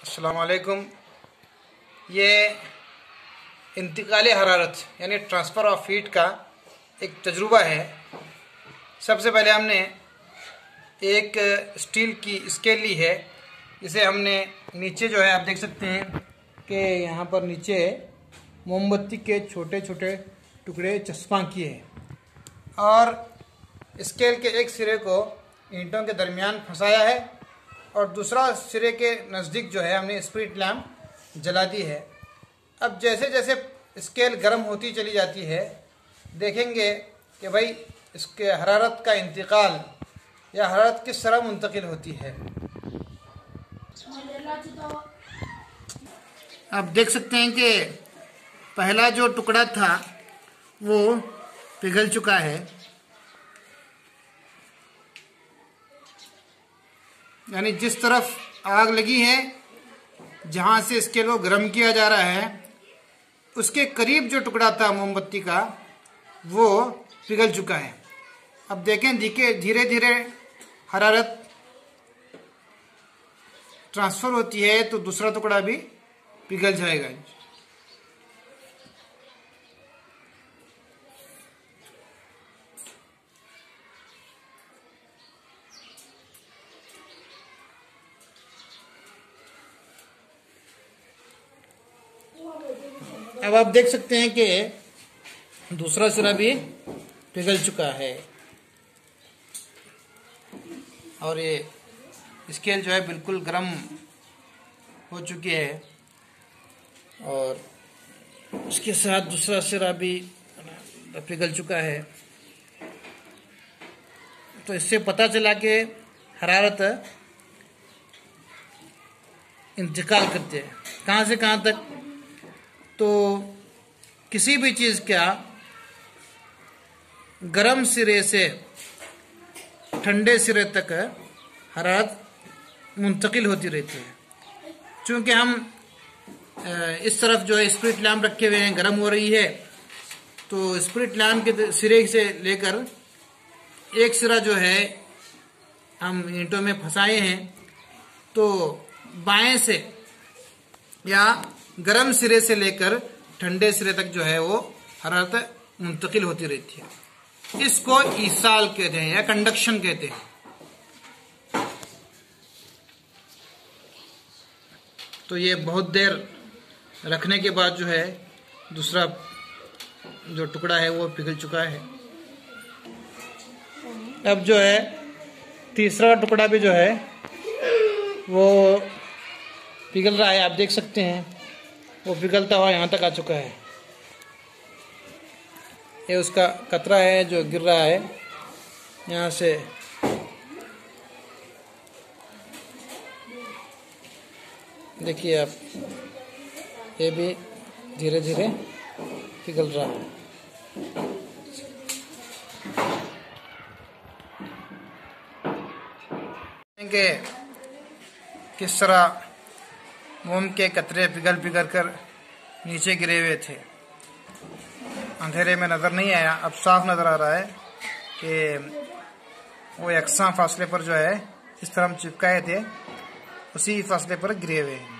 अस्सलाम वालेकुम। ये इंतकाली हरारत यानी ट्रांसफ़र ऑफ हीट का एक तजुर्बा है। सबसे पहले हमने एक स्टील की स्केल ली है, जिसे हमने नीचे जो है आप देख सकते हैं कि यहाँ पर नीचे मोमबत्ती के छोटे छोटे टुकड़े चस्पा किए हैं और स्केल के एक सिरे को ईंटों के दरमियान फंसाया है और दूसरा सिरे के नज़दीक जो है हमने स्पिरिट लैम्प जला दी है। अब जैसे जैसे स्केल गर्म होती चली जाती है, देखेंगे कि भाई इसके हरारत का इंतकाल या हरारत किस तरह मुंतकिल होती है। आप देख सकते हैं कि पहला जो टुकड़ा था वो पिघल चुका है, यानी जिस तरफ आग लगी है, जहाँ से स्केल को गर्म किया जा रहा है, उसके करीब जो टुकड़ा था मोमबत्ती का वो पिघल चुका है। अब देखें धीरे धीरे हरारत ट्रांसफ़र होती है तो दूसरा टुकड़ा भी पिघल जाएगा। अब आप देख सकते हैं कि दूसरा सिरा भी पिघल चुका है और ये स्केल जो है बिल्कुल गर्म हो चुकी है और उसके साथ दूसरा सिरा भी पिघल चुका है। तो इससे पता चला कि हरारत इंतकाल करती है कहाँ से कहाँ तक। तो किसी भी चीज़ का गर्म सिरे से ठंडे सिरे तक हरारत मुंतकिल होती रहती है। चूँकि हम इस तरफ जो है स्पिरिट लैम्प रखे हुए हैं, गर्म हो रही है, तो स्पिरिट लैम्प के सिरे से लेकर एक सिरा जो है हम ईंटों में फंसाए हैं, तो बाएं से या गर्म सिरे से लेकर ठंडे सिरे तक जो है वो हरारत मुंतकिल होती रहती है। इसको ईसाल कहते हैं या कंडक्शन कहते हैं। तो ये बहुत देर रखने के बाद जो है दूसरा जो टुकड़ा है वो पिघल चुका है। अब जो है तीसरा टुकड़ा भी जो है वो पिघल रहा है। आप देख सकते हैं वो पिघलता हुआ यहाँ तक आ चुका है। ये उसका कतरा है जो गिर रहा है यहाँ से। देखिए आप, ये भी धीरे धीरे पिघल रहा है। कि किस तरह मोम के कतरे पिघल कर नीचे गिरे हुए थे। अंधेरे में नज़र नहीं आया, अब साफ नज़र आ रहा है कि वो यकसां फासले पर जो है इस तरह हम चिपकाए थे, उसी फासले पर गिरे हुए हैं।